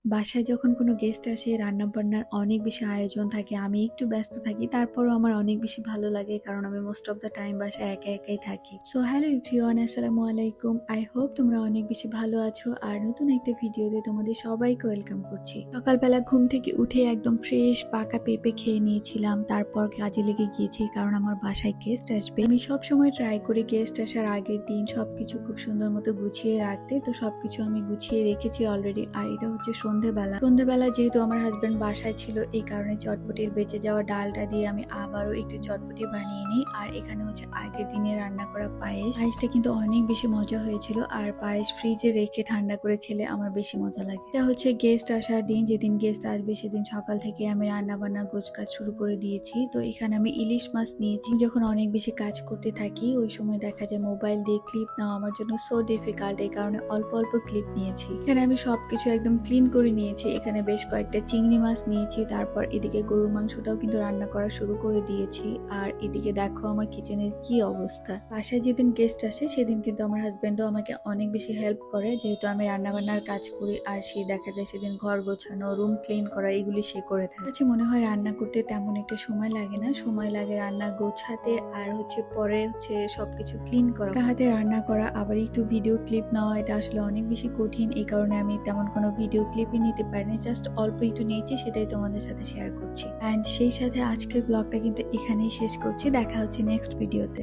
বাসায় যখন কোনো গেস্ট আসে রান্নাবান্নার অনেক বেশি আয়োজন থাকে। আমি একটু ব্যস্ত থাকি। তারপরেও আমার অনেক বেশি ভালো লাগে কারণ আমি মোস্ট অফ দ্যা টাইম বাসায় একা একাই থাকি। সো হ্যালো এভরিওয়ান, আসসালামু আলাইকুম। আই হোপ তোমরা অনেক বেশি ভালো আছো আর নতুন একটা ভিডিওতে তোমাদের সবাইকে ওয়েলকাম করছি। সকালবেলা ঘুম থেকে উঠে একদম ফ্রেশ পাকা পেঁপে খেয়ে নিয়েছিলাম। তারপর কাজে লেগে গিয়েছি কারণ আমার বাসায় গেস্ট আসবে। আমি সবসময় ট্রাই করি গেস্ট আসার আগের দিন সবকিছু খুব সুন্দর মতো গুছিয়ে রাখতে। তো সবকিছু আমি গুছিয়ে রেখেছি অলরেডি। আর এটা হচ্ছে সন্ধ্যেবেলা যেহেতু আমার হাজবেন্ড বাসায় ছিল এই কারণে চটপটির বেঁচে যাওয়া ডালটা দিয়ে আমি আবারও একটু চটপটি বানিয়ে নিই। আর এখানে হচ্ছে আগের দিনে রান্না করা পায়েসটা কিন্তু অনেক বেশি মজা হয়েছিল। আর পায়েস ফ্রিজে রেখে ঠান্ডা করে খেলে আমার বেশি মজা লাগে। এটা হচ্ছে গেস্ট আসার দিন, যেদিন গেস্ট আসবে সেদিন সকাল থেকে আমি রান্না বান্না গোছকাজ শুরু করে দিয়েছি। তো এখানে আমি ইলিশ মাছ নিয়েছি। যখন অনেক বেশি কাজ করতে থাকি ওই সময় দেখা যায় মোবাইল দিয়ে ক্লিপ নেওয়া আমার জন্য সো ডিফিকাল্ট, এই কারণে অল্প অল্প ক্লিপ নিয়েছি। এখানে আমি সবকিছু একদম ক্লিন করে নিয়েছি। এখানে বেশ কয়েকটা চিংড়ি মাছ নিয়েছি। তারপর এদিকে গরুর মাংসটাও কিন্তু রান্না করা শুরু করে দিয়েছি। আর এদিকে দেখো আমার কিচেনের কি অবস্থা। বাসায় যেদিন গেস্ট আসে সেদিন কিন্তু আমার হাজবেন্ডও আমাকে অনেক বেশি হেল্প করে, যেহেতু আমি রান্না বান্নার কাজ করি। আর সে দেখা যায় সেদিন ঘর গোছানো, রুম ক্লিন করা এগুলি সে করে থাকে। আচ্ছা, মনে হয় রান্না করতে তেমন একটা সময় লাগে না, সময় লাগে রান্না গোছাতে আর হচ্ছে পরে হচ্ছে সবকিছু ক্লিন করা। একা হাতে রান্না করা আবার একটু ভিডিও ক্লিপ নেওয়া এটা আসলে অনেক বেশি কঠিন। এই কারণে আমি তেমন কোনো ভিডিও ক্লিপই নিতে পারিনি, জাস্ট অল্প একটু নিয়েছি, সেটাই তোমাদের সাথে শেয়ার করছি। অ্যান্ড সেই সাথে আজকের ব্লগটা কিন্তু এখানেই শেষ করছি। দেখা হচ্ছে নেক্সট ভিডিওতে।